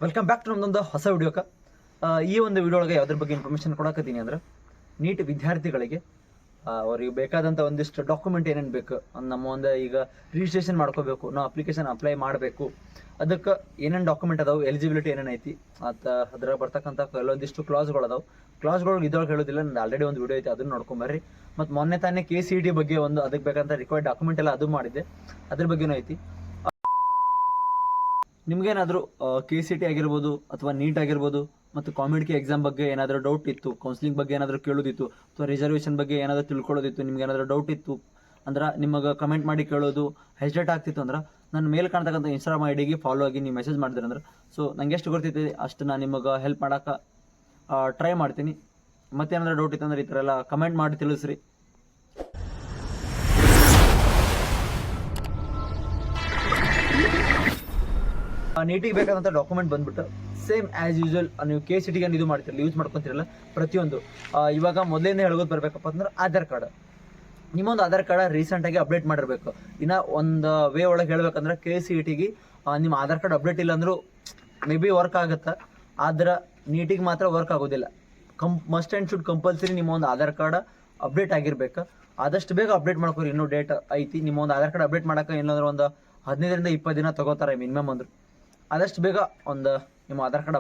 Welcome back to ನಮ್ಮದೊಂದು ಹೊಸ ವಿಡಿಯೋಕ್ಕೆ. ಈ ಒಂದು ವಿಡಿಯೋ ಒಳಗೆ ಯಾವುದ್ರ ಬಗ್ಗೆ ಇನ್ಫಾರ್ಮೇಷನ್ ಕೊಡಕತ್ತೀನಿ ಅಂದ್ರೆ, ನೀಟ್ ವಿದ್ಯಾರ್ಥಿಗಳಿಗೆ ಅವ್ರಿಗೆ ಬೇಕಾದಂಥ ಒಂದಿಷ್ಟು ಡಾಕ್ಯುಮೆಂಟ್ ಏನೇನು ಬೇಕು, ನಮ್ಮ ಒಂದು ಈಗ ರಿಜಿಸ್ಟ್ರೇಷನ್ ಮಾಡ್ಕೋಬೇಕು, ನಾವು ಅಪ್ಲಿಕೇಶನ್ ಅಪ್ಲೈ ಮಾಡಬೇಕು, ಅದಕ್ಕೆ ಏನೇನು ಡಾಕ್ಯುಮೆಂಟ್ ಅದಾವೆ, ಎಲಿಜಿಬಿಲಿಟಿ ಏನೇನು ಐತಿ, ಅದ್ರ ಬರ್ತಕ್ಕಂಥ ಕೆಲವೊಂದಿಷ್ಟು ಕ್ಲಾಸ್ಗಳು ಅದಾವೆ. ಕ್ಲಾಸ್ಗಳು ಇದ್ರೊಳಗೆ ಹೇಳೋದಿಲ್ಲ, ನಂದು ಆಲ್ರೆಡಿ ಒಂದು ವಿಡಿಯೋ ಐತಿ, ಅದನ್ನು ನೋಡ್ಕೊಂಬರ್ರಿ. ಮತ್ತು ಮೊನ್ನೆ ತಾನೇ KCET ಬಗ್ಗೆ ಒಂದು ಅದಕ್ಕೆ ಬೇಕಂತ ರಿಕ್ವೈರ್ಡ್ ಡಾಕ್ಯುಮೆಂಟ್ ಎಲ್ಲ ಅದು ಮಾಡಿದ್ದೆ, ಅದ್ರ ಬಗ್ಗೆನೂ ಐತಿ. ನಿಮ್ಗೇನಾದರೂ KCET ಆಗಿರ್ಬೋದು ಅಥವಾ ನೀಟ್ ಆಗಿರ್ಬೋದು ಮತ್ತು ಕಾಂಪಿಟೇಟಿವ್ ಎಕ್ಸಾಮ್ ಬಗ್ಗೆ ಏನಾದರೂ ಡೌಟ್ ಇತ್ತು, ಕೌನ್ಸಿಲಿಂಗ್ ಬಗ್ಗೆ ಏನಾದರೂ ಕೇಳೋದಿತ್ತು, ಅಥವಾ ರಿಸರ್ವೇಷನ್ ಬಗ್ಗೆ ಏನಾದರೂ ತಿಳ್ಕೊಳ್ಳೋದಿತ್ತು, ನಿಮ್ಗೆ ಏನಾದರೂ ಡೌಟ್ ಇತ್ತು ಅಂದ್ರೆ ನಿಮಗೆ ಕಮೆಂಟ್ ಮಾಡಿ ಕೇಳೋದು ಹೆಸಿಟೇಟ್ ಆಗ್ತಿತ್ತು ಅಂದ್ರೆ, ನನ್ನ ಮೇಲೆ ಕಾಣ್ತಕ್ಕಂಥ ಇನ್ಸ್ಟಾಗ್ರಾಮ್ ಐಡಿಗೆ ಫಾಲೋ ಆಗಿ ನೀವು ಮೆಸೇಜ್ ಮಾಡಿದ್ರಿ ಅಂದ್ರೆ, ಸೊ ನಂಗೆ ಎಷ್ಟು ಗೊತ್ತೈತಿ ಅಷ್ಟು ನಾನು ನಿಮಗೆ ಹೆಲ್ಪ್ ಮಾಡೋಕೆ ಟ್ರೈ ಮಾಡ್ತೀನಿ. ಮತ್ತೇನಾದರೂ ಡೌಟ್ ಇತ್ತು ಅಂದ್ರೆ ಈ ಥರ ಎಲ್ಲ ಕಮೆಂಟ್ ಮಾಡಿ ತಿಳಿಸ್ರಿ. ನೀಟಿಗೆ ಬೇಕಾದಂಥ ಡಾಕ್ಯುಮೆಂಟ್ ಬಂದ್ಬಿಟ್ಟು ಸೇಮ್ ಆ್ಯಸ್ ಯೂಶುವಲ್ ನೀವು KCETಗೆ ಇದು ಮಾಡ್ತಿರಲ್ಲ, ಯೂಸ್ ಮಾಡ್ಕೊತಿರಲ್ಲ ಪ್ರತಿಯೊಂದು. ಇವಾಗ ಮೊದಲಿಂದ ಹೇಳೋದು ಬರಬೇಕಪ್ಪ ಅಂದ್ರೆ ಆಧಾರ್ ಕಾರ್ಡ್. ನಿಮ್ಮೊಂದು ಆಧಾರ್ ಕಾರ್ಡ್ ರೀಸೆಂಟಾಗಿ ಅಪ್ಡೇಟ್ ಮಾಡಿರಬೇಕು. ಇನ್ನು ಒಂದು ವೇ ಒಳಗೆ ಹೇಳ್ಬೇಕಂದ್ರೆ KCETಗೆ ನಿಮ್ಮ ಆಧಾರ್ ಕಾರ್ಡ್ ಅಪ್ಡೇಟ್ ಇಲ್ಲ ಅಂದರೂ ಮೇ ಬಿ ವರ್ಕ್ ಆಗುತ್ತೆ, ಆದ್ರೆ ನೀಟಿಗೆ ಮಾತ್ರ ವರ್ಕ್ ಆಗೋದಿಲ್ಲ. ಮಸ್ಟ್ ಆ್ಯಂಡ್ ಶುಡ್ ಕಂಪಲ್ಸರಿ ನಿಮ್ಮ ಒಂದು ಆಧಾರ್ ಕಾರ್ಡ್ ಅಪ್ಡೇಟ್ ಆಗಿರ್ಬೇಕು. ಆದಷ್ಟು ಬೇಗ ಅಪ್ಡೇಟ್ ಮಾಡ್ಕೊರಿ, ಇನ್ನೂ ಡೇಟ್ ಐತಿ. ನಿಮ್ಮ ಒಂದು ಆಧಾರ್ ಕಾರ್ಡ್ ಅಪ್ಡೇಟ್ ಮಾಡೋಕೆ ಇಲ್ಲಾಂದ್ರೆ ಒಂದು 15ರಿಂದ 20 ದಿನ ತೊಗೋತಾರೆ ಮಿನಿಮಮ್ ಅಂದರು. ಆದಷ್ಟು ಬೇಗ ಒಂದು ನಿಮ್ಮ ಆಧಾರ್ ಕಾರ್ಡ್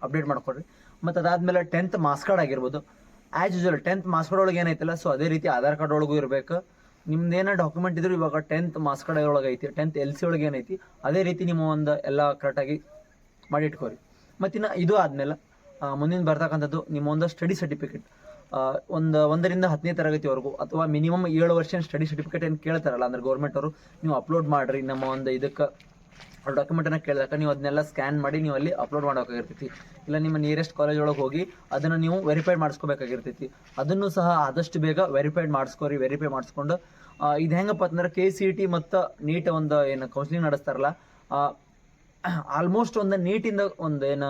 ಅಪ್ಡೇಟ್ ಮಾಡ್ಕೊಡ್ರಿ. ಮತ್ತು ಅದಾದಮೇಲೆ 10th ಮಾರ್ಕ್ಸ್ ಕಾರ್ಡ್ ಆಗಿರ್ಬೋದು. As usual 10th marks card ಒಳಗೆ ಏನೈತಲ್ಲ, ಸೊ ಅದೇ ರೀತಿ ಆಧಾರ್ ಕಾರ್ಡ್ ಒಳಗೂ ಇರಬೇಕು. ನಿಮ್ದೇನೋ ಡಾಕ್ಯುಮೆಂಟ್ ಇದ್ರು ಇವಾಗ 10th ಮಾರ್ಕ್ಸ್ ಕಾರ್ಡ್ ಒಳಗೆ ಐತಿ, 10th LC ಒಳಗೆ ಏನೈತಿ ಅದೇ ರೀತಿ ನಿಮ್ಮ ಒಂದು ಎಲ್ಲ ಕರೆಕ್ಟಾಗಿ ಮಾಡಿ ಇಟ್ಕೋರಿ. ಮತ್ತಿನ್ನು ಇದು ಆದಮೇಲೆ ಮುಂದಿನ ಬರ್ತಕ್ಕಂಥದ್ದು ನಿಮ್ಮ ಒಂದು ಸ್ಟಡಿ ಸರ್ಟಿಫಿಕೇಟ್. 1ರಿಂದ 10ನೇ ತರಗತಿವರೆಗೂ ಅಥವಾ ಮಿನಿಮಮ್ 7 ವರ್ಷ ಸ್ಟಡಿ ಸರ್ಟಿಫಿಕೇಟ್ ಏನು ಕೇಳ್ತಾರಲ್ಲ ಅಂದ್ರೆ ಗೌರ್ಮೆಂಟ್ ಅವರು, ನೀವು ಅಪ್ಲೋಡ್ ಮಾಡಿರಿ. ನಮ್ಮ ಒಂದು ಇದಕ್ಕೆ ಡಾಕ್ಯುಮೆಂಟನ್ನು ಕೇಳಿದಾಗ ನೀವು ಅದನ್ನೆಲ್ಲ ಸ್ಕ್ಯಾನ್ ಮಾಡಿ ನೀವು ಅಲ್ಲಿ ಅಪ್ಲೋಡ್ ಮಾಡೋಕ್ಕಾಗಿರ್ತೈತಿ. ಇಲ್ಲ ನಿಮ್ಮ ನಿಯರೆಸ್ಟ್ ಕಾಲೇಜ್ ಒಳಗೆ ಹೋಗಿ ಅದನ್ನು ನೀವು ವೆರಿಫೈಡ್ ಮಾಡಿಸ್ಕೋಬೇಕಾಗಿರ್ತೈತಿ. ಅದನ್ನು ಸಹ ಆದಷ್ಟು ಬೇಗ ವೆರಿಫೈಡ್ ಮಾಡಿಸ್ಕೋರಿ. ವೆರಿಫೈ ಮಾಡಿಸ್ಕೊಂಡು ಇದು ಹೆಂಗಪ್ಪ ಅಂತಂದ್ರೆ KCET ಮತ್ತು ನೀಟ್ ಒಂದು ಏನು ಕೌನ್ಸಿಲಿಂಗ್ ನಡೆಸ್ತಾರಲ್ಲ, ಆಲ್ಮೋಸ್ಟ್ ಒಂದು ನೀಟಿಂದ ಒಂದು ಏನು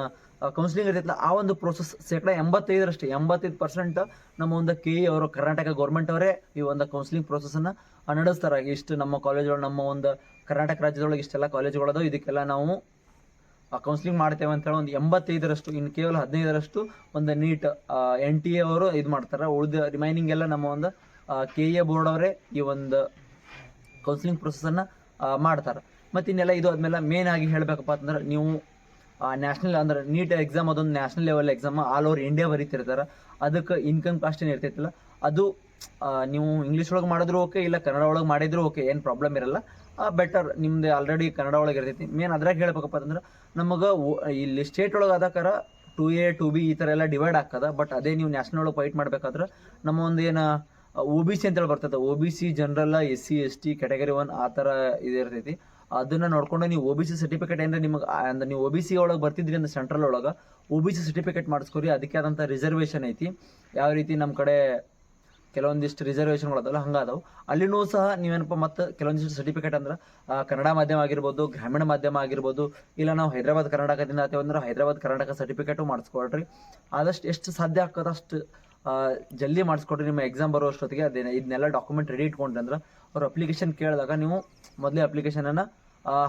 ಕೌನ್ಸಿಲಿಂಗ್ ಇರ್ತೈತಲ್ಲ ಆ ಒಂದು ಪ್ರೋಸೆಸ್ 85% ನಮ್ಮ ಒಂದು KE ಅವರು ಕರ್ನಾಟಕ ಗೌರ್ಮೆಂಟ್ ಅವರೇ ಈ ಒಂದು ಕೌನ್ಸಿಲಿಂಗ್ ಪ್ರೋಸೆಸ್ಸನ್ನು ನಡೆಸ್ತಾರೆ. ಇಷ್ಟು ನಮ್ಮ ಕಾಲೇಜ್ಗಳು, ನಮ್ಮ ಒಂದು ಕರ್ನಾಟಕ ರಾಜ್ಯದೊಳಗೆ ಇಷ್ಟೆಲ್ಲ ಕಾಲೇಜುಗಳದು, ಇದಕ್ಕೆಲ್ಲ ನಾವು ಕೌನ್ಸಿಲಿಂಗ್ ಮಾಡ್ತೇವೆ ಅಂತೇಳಿ ಒಂದು 85%, ಇನ್ನು ಕೇವಲ 15% ಒಂದು ನೀಟ್ NTA ಅವರು ಇದು ಮಾಡ್ತಾರೆ. ಉಳಿದ ರಿಮೈನಿಂಗ್ ಎಲ್ಲ ನಮ್ಮ ಒಂದು KE ಬೋರ್ಡ್ ಅವರೇ ಈ ಒಂದು ಕೌನ್ಸಿಲಿಂಗ್ ಪ್ರೊಸೆಸನ್ನು ಮಾಡ್ತಾರೆ. ಮತ್ತು ಇನ್ನೆಲ್ಲ ಇದು ಆದಮೇಲೆ ಮೇನ್ ಆಗಿ ಹೇಳಬೇಕಪ್ಪ ಅಂತಂದ್ರೆ, ನೀವು ನ್ಯಾಷನಲ್ ಅಂದ್ರೆ ನೀಟ್ ಎಕ್ಸಾಮ್ ಅದೊಂದು national level exam, all over India ಬರೀತಿರ್ತಾರೆ. ಅದಕ್ಕೆ ಇನ್ಕಮ್ ಕಾಸ್ಟ್ ಏನು ಇರ್ತೈತಿಲ್ಲ, ಅದು ನೀವು ಇಂಗ್ಲೀಷ್ ಒಳಗೆ ಮಾಡಿದ್ರು ಓಕೆ, ಇಲ್ಲ ಕನ್ನಡ ಒಳಗೆ ಮಾಡಿದ್ರು ಓಕೆ, ಏನು ಪ್ರಾಬ್ಲಮ್ ಇರಲ್ಲ. ಬೆಟರ್ ನಿಮ್ದು ಆಲ್ರೆಡಿ ಕನ್ನಡ ಒಳಗೆ ಇರ್ತೈತಿ. ಮೇನ್ ಅದ್ರಾಗ ಹೇಳ್ಬೇಕಪ್ಪ ಅಂತಂದ್ರೆ, ನಮಗೆ ಇಲ್ಲಿ ಸ್ಟೇಟ್ ಒಳಗೆ ಆದಾಕಾರ 2A 2B ಈ ಥರ ಎಲ್ಲ ಡಿವೈಡ್ ಆಗ್ತದೆ. ಬಟ್ ಅದೇ ನೀವು ನ್ಯಾಷನಲ್ ಒಳಗೆ ಫೈಟ್ ಮಾಡಬೇಕಾದ್ರೆ ನಮ್ಮ ಒಂದು ಏನು OBC ಅಂತೇಳಿ ಬರ್ತದೆ, OBC general, SC ST category 1 ಆ ಥರ ಇದಿರ್ತೈತಿ. ಅದನ್ನು ನೋಡ್ಕೊಂಡು ನೀವು OBC ಸರ್ಟಿಫಿಕೇಟ್ ಅಂದರೆ ನಿಮಗೆ ಅಂದ್ರೆ ನೀವು OBC ಒಳಗೆ ಬರ್ತಿದ್ರಿ ಅಂದ್ರೆ ಸೆಂಟ್ರಲ್ ಒಳಗೆ OBC ಸರ್ಟಿಫಿಕೇಟ್ ಮಾಡಿಸ್ಕೊರಿ. ಅದಕ್ಕೆ ಆದಂಥ ರಿಸರ್ವೇಷನ್ ಐತಿ. ಯಾವ ರೀತಿ ನಮ್ಮ ಕಡೆ ಕೆಲವೊಂದಿಷ್ಟು ರಿಸರ್ವೇಷನ್ಗಳದಲ್ಲ ಹಂಗಾದವು, ಅಲ್ಲಿನೂ ಸಹ ನೀವೇನಪ್ಪ ಮತ್ತು ಕೆಲವೊಂದಿಷ್ಟು ಸರ್ಟಿಫಿಕೇಟ್ ಅಂದ್ರೆ ಕನ್ನಡ ಮಾಧ್ಯಮ ಆಗಿರ್ಬೋದು, ಗ್ರಾಮೀಣ ಮಾಧ್ಯಮ ಆಗಿರ್ಬೋದು, ಇಲ್ಲ ನಾವು ಹೈದರಾಬಾದ್ ಕರ್ನಾಟಕದಿಂದ ಆತೇವೆ ಅಂದ್ರೆ ಹೈದರಾಬಾದ್ ಕರ್ನಾಟಕ ಸರ್ಟಿಫಿಕೇಟು ಮಾಡಿಸ್ಕೊಳ್ರಿ. ಆದಷ್ಟು ಎಷ್ಟು ಸಾಧ್ಯ ಆಗ್ತದೆ ಅಷ್ಟು ಜಲ್ದಿ ಮಾಡಿಸ್ಕೊಡ್ರಿ. ನಿಮ್ಮ ಎಕ್ಸಾಮ್ ಬರೋ ಅಷ್ಟೊತ್ತಿಗೆ ಇದನ್ನೆಲ್ಲ ಡಾಕ್ಯುಮೆಂಟ್ ರೆಡಿ ಇಟ್ಕೊಂಡ್ರಿ ಅಂದ್ರೆ ಅವ್ರು ಅಪ್ಲಿಕೇಶನ್ ಕೇಳಿದಾಗ ನೀವು ಮೊದಲೇ ಅಪ್ಲಿಕೇಶನನ್ನು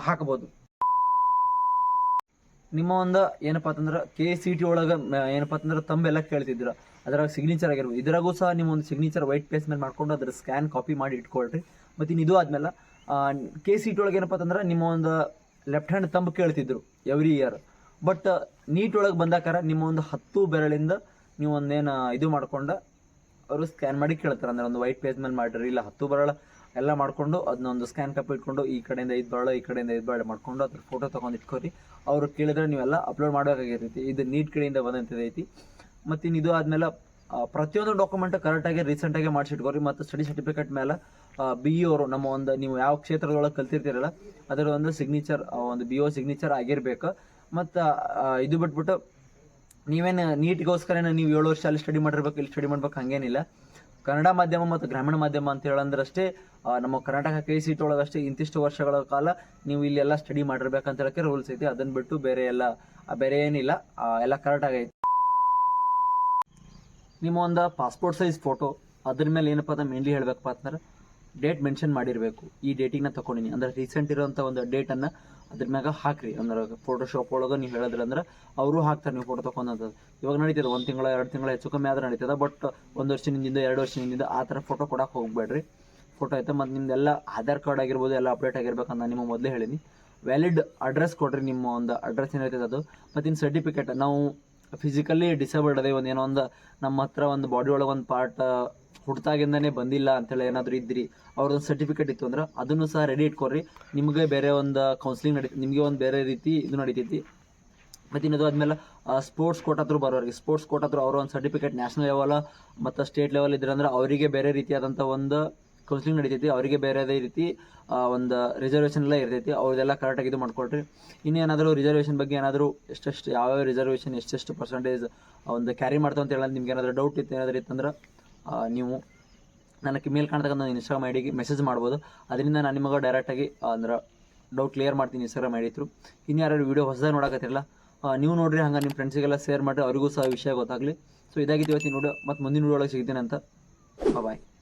ಹಾಕ್ಬೋದು. ನಿಮ್ಮ ಒಂದು ಏನಪ್ಪ ಅಂತಂದ್ರೆ KCET ಒಳಗೆ ಏನಪ್ಪ ಅಂತಂದ್ರೆ ತಂಬೆಲ್ಲ ಕೇಳ್ತಿದ್ರ, ಅದ್ರಾಗ ಸಿಗ್ನೇಚರ್ ಆಗಿರ್ಬೋದು. ಇದ್ರಾಗೂ ಸಹ ನಿಮ್ಮ ಒಂದು ಸಿಗ್ನೇಚರ್ ವೈಟ್ ಪೇಸ್ ಮೇಲೆ ಮಾಡ್ಕೊಂಡು ಅದ್ರ ಸ್ಕ್ಯಾನ್ ಕಾಪಿ ಮಾಡಿ ಇಟ್ಕೊಳ್ರಿ. ಮತ್ತು ಇನ್ನು ಇದು ಆದಮೇಲೆ KCET ಒಳಗೆ ಏನಪ್ಪ ಅಂತಂದ್ರೆ ನಿಮ್ಮ ಒಂದು ಲೆಫ್ಟ್ ಹ್ಯಾಂಡ್ ತಂಬ್ ಕೇಳ್ತಿದ್ರು ಎವ್ರಿ ಇಯರ್. ಬಟ್ ನೀಟ್ ಒಳಗೆ ಬಂದಾಕಾರ ನಿಮ್ಮ ಒಂದು 10 ಬೆರಳಿಂದ ನೀವು ಒಂದೇನು ಇದು ಮಾಡ್ಕೊಂಡು ಅವರು ಸ್ಕ್ಯಾನ್ ಮಾಡಿ ಕೇಳ್ತಾರೆ. ಅಂದರೆ ಒಂದು ವೈಟ್ ಪೇಜ್ ಮೇಲೆ ಮಾಡಿರಿ, ಇಲ್ಲ 10 ಬೆರಳು ಎಲ್ಲ ಮಾಡಿಕೊಂಡು ಅದನ್ನೊಂದು ಸ್ಕ್ಯಾನ್ ಕಾಪಿ ಇಟ್ಕೊಂಡು ಈ ಕಡೆಯಿಂದ 5 ಬೆರಳು, ಈ ಕಡೆಯಿಂದ 5 ಬೆರಳು ಮಾಡ್ಕೊಂಡು ಅದ್ರ ಫೋಟೋ ತೊಗೊಂಡು ಇಟ್ಕೊರಿ. ಅವರು ಕೇಳಿದ್ರೆ ನೀವೆಲ್ಲ ಅಪ್ಲೋಡ್ ಮಾಡಬೇಕಾಗಿರ್ತೈತಿ. ಇದು ನೀಟ್ ಕಡೆಯಿಂದ ಬಂದಂಥದ್ದೈತಿ. ಮತ್ತು ಇನ್ನು ಇದು ಆದಮೇಲೆ ಪ್ರತಿಯೊಂದು ಡಾಕ್ಯುಮೆಂಟ್ ಕರೆಕ್ಟಾಗಿ ರೀಸೆಂಟಾಗಿ ಮಾಡಿಸಿಟ್ಕೋರಿ. ಮತ್ತು ಸ್ಟಡಿ ಸರ್ಟಿಫಿಕೇಟ್ ಮೇಲೆ BE ಅವರು ನಮ್ಮ ಒಂದು ನೀವು ಯಾವ ಕ್ಷೇತ್ರದೊಳಗೆ ಕಲ್ತಿರ್ತೀರಲ್ಲ ಅದರ ಒಂದು ಸಿಗ್ನೇಚರ್, ಒಂದು BO ಸಿಗ್ನೇಚರ್ ಆಗಿರಬೇಕು. ಮತ್ತು ಇದು ಬಿಟ್ಬಿಟ್ಟು ನೀವೇನು ನೀಟ್ಗೋಸ್ಕರ ನೀವು 7 ವರ್ಷ ಅಲ್ಲಿ ಸ್ಟಡಿ ಮಾಡಿರ್ಬೇಕು, ಇಲ್ಲಿ ಸ್ಟಡಿ ಮಾಡ್ಬೇಕು ಹಂಗೇನಿಲ್ಲ. ಕನ್ನಡ ಮಾಧ್ಯಮ ಮತ್ತು ಗ್ರಾಮೀಣ ಮಾಧ್ಯಮ ಅಂತ ಹೇಳಂದ್ರಷ್ಟೇ ನಮ್ಮ ಕರ್ನಾಟಕ KCET ಒಳಗಷ್ಟೇ ಇಂತಿಷ್ಟು ವರ್ಷಗಳ ಕಾಲ ನೀವು ಇಲ್ಲೆಲ್ಲ ಸ್ಟಡಿ ಮಾಡಿರ್ಬೇಕಂತ ಹೇಳೋಕ್ಕೆ ರೂಲ್ಸ್ ಐತಿ. ಅದನ್ನು ಬಿಟ್ಟು ಬೇರೆ ಏನಿಲ್ಲ, ಎಲ್ಲ ಕರೆಕ್ಟ್ ಆಗೈತಿ. ನಿಮ್ಮ ಒಂದು ಪಾಸ್ಪೋರ್ಟ್ ಸೈಜ್ ಫೋಟೋ ಅದ್ರ ಮೇಲೆ ಏನಪ್ಪ ಅಂತ ಮೇನ್ಲಿ ಹೇಳಬೇಕಪ್ಪ ಅಂತಂದ್ರೆ, ಡೇಟ್ ಮೆನ್ಷನ್ ಮಾಡಿರಬೇಕು. ಈ ಡೇಟಿಗೆ ನಾನು ತೊಗೊಂಡಿನಿ ಅಂದರೆ ರೀಸೆಂಟ್ ಇರೋಂಥ ಒಂದು ಡೇಟನ್ನು ಅದ್ರ ಮ್ಯಾಗ ಹಾಕ್ರಿ. ಅಂದ್ರೆ ಫೋಟೋಶಾಪ್ ಒಳಗೆ ನೀವು ಹೇಳಿದ್ರೆ ಅಂದ್ರೆ ಅವರು ಹಾಕ್ತಾರೆ ನೀವು ಫೋಟೋ ತೊಗೊಂಡಂಥದ್ದು. ಇವಾಗ ನಡೀತದೆ 1 ತಿಂಗಳ 2 ತಿಂಗಳ ಹೆಚ್ಚು ಕಮ್ಮಿ ಆದ್ರೆ ನಡೀತದೆ. ಬಟ್ 1 ವರ್ಷದಿಂದ 2 ವರ್ಷದಿಂದ ಆ ಥರ ಫೋಟೋ ಕೊಡಕ್ಕೆ ಹೋಗ್ಬೇಡ್ರಿ. ಫೋಟೋ ಆಯ್ತಾ. ಮತ್ತು ನಿಮ್ದೆಲ್ಲ ಆಧಾರ್ ಕಾರ್ಡ್ ಆಗಿರ್ಬೋದು ಎಲ್ಲ ಅಪ್ಡೇಟ್ ಆಗಿರ್ಬೇಕಂತ ನಾನು ನಿಮಗೆ ಮೊದಲೇ ಹೇಳೀನಿ. ವ್ಯಾಲಿಡ್ ಅಡ್ರೆಸ್ ಕೊಡ್ರಿ, ನಿಮ್ಮ ಒಂದು ಅಡ್ರೆಸ್ ಏನಿರ್ತದೆ ಅದು. ಮತ್ತು ಇನ್ನು ಸರ್ಟಿಫಿಕೇಟ್, ನಾವು ಫಿಸಿಕಲಿ ಡಿಸೇಬಲ್ಡ್ ಅದೇ ಒಂದು ಏನೋ ಒಂದು ನಮ್ಮ ಹತ್ರ ಒಂದು ಬಾಡಿ ಒಳಗೆ ಒಂದು ಪಾರ್ಟ್ ಹುಟ್ಟಾಗಿಂದನೇ ಬಂದಿಲ್ಲ ಅಂತೇಳಿ ಏನಾದರೂ ಇದ್ರಿ, ಅವ್ರದ್ದೊಂದು ಸರ್ಟಿಫಿಕೇಟ್ ಇತ್ತು ಅಂದ್ರೆ ಅದನ್ನು ಸಹ ರೆಡಿ ಇಟ್ಕೊಡ್ರಿ. ನಿಮಗೆ ಬೇರೆ ಒಂದು ಕೌನ್ಸಿಲಿಂಗ್ ನಿಮಗೆ ಒಂದು ಬೇರೆ ರೀತಿ ಇದು ನಡೀತೈತಿ. ಮತ್ತು ಇನ್ನದು ಆದಮೇಲೆ ಸ್ಪೋರ್ಟ್ಸ್ ಕೋಟ ಹತ್ರ ಬರೋರಿಗೆ, ಸ್ಪೋರ್ಟ್ಸ್ ಕೋಟ ಹತ್ರ ಅವರು ಒಂದು ಸರ್ಟಿಫಿಕೇಟ್ ನ್ಯಾಷನಲ್ ಲೆವೆಲ್ ಮತ್ತು ಸ್ಟೇಟ್ ಲೆವೆಲ್ ಇದ್ರಂದ್ರೆ ಅವರಿಗೆ ಬೇರೆ ರೀತಿಯಾದಂಥ ಒಂದು ಕೌನ್ಸಿಲಿಂಗ್ ನಡೀತೈತಿ. ಅವರಿಗೆ ಬೇರೆದೇ ರೀತಿ ಒಂದು ರಿಸರ್ವೇಷನ್ ಎಲ್ಲ ಇರ್ತೈತಿ. ಅವ್ರದ್ದೆಲ್ಲ ಕರೆಕ್ಟಾಗಿ ಇದು ಮಾಡ್ಕೊಳ್ರಿ. ಇನ್ನೇನಾದರೂ ರಿಸರ್ವೇಷನ್ ಬಗ್ಗೆ ಏನಾದರೂ ಎಷ್ಟೆಷ್ಟು ಯಾವ್ಯಾವ ರಿಸರ್ವೇಷನ್ ಎಷ್ಟೆಷ್ಟು ಪರ್ಸೆಂಟೇಜ್ ಒಂದು ಕ್ಯಾರಿ ಮಾಡ್ತಾವೆ ಅಂತ ಹೇಳೋದು ನಿಮ್ಗೆ ಏನಾದರೂ ಡೌಟ್ ಇತ್ತು ಏನಾದರೂ ಇತ್ತಂದ್ರೆ ನೀವು ನನಗೆ ಮೇಲ್ ಕಾಣ್ತಕ್ಕಂಥ ಇನ್ಸ್ಟಾಗ್ರಾಮ್ ಐ ಡಿಗೆ ಮೆಸೇಜ್ ಮಾಡ್ಬೋದು. ಅದರಿಂದ ನಾನು ನಿಮಗೆ ಡೈರೆಕ್ಟಾಗಿ ಅಂದ್ರೆ ಡೌಟ್ ಕ್ಲಿಯರ್ ಮಾಡ್ತೀನಿ ಇನ್ಸ್ಟಾಗ್ರಾಮ್ ಐ ಡಿ ಥ್ರೂ. ಇನ್ನು ಯಾರು ವೀಡಿಯೋ ಹೊಸದಾಗಿ ನೋಡಕತ್ತಿರಲ್ಲ ನೀವು ನೋಡಿರಿ, ಹಂಗೆ ನಿಮ್ಮ ಫ್ರೆಂಡ್ಸಿಗೆಲ್ಲ ಶೇರ್ ಮಾಡಿರಿ, ಅವರಿಗೂ ಸಹ ವಿಷಯ ಗೊತ್ತಾಗಲಿ. ಸೊ ಇದಾಗಿತ್ತು ಇವತ್ತಿನ ವಿಡಿಯೋ. ಮತ್ತು ಮುಂದಿನ ವಿಡಿಯೋ ಒಳಗೆ ಸಿಗ್ತೀನಿ ಅಂತ. ಬಾಯ್.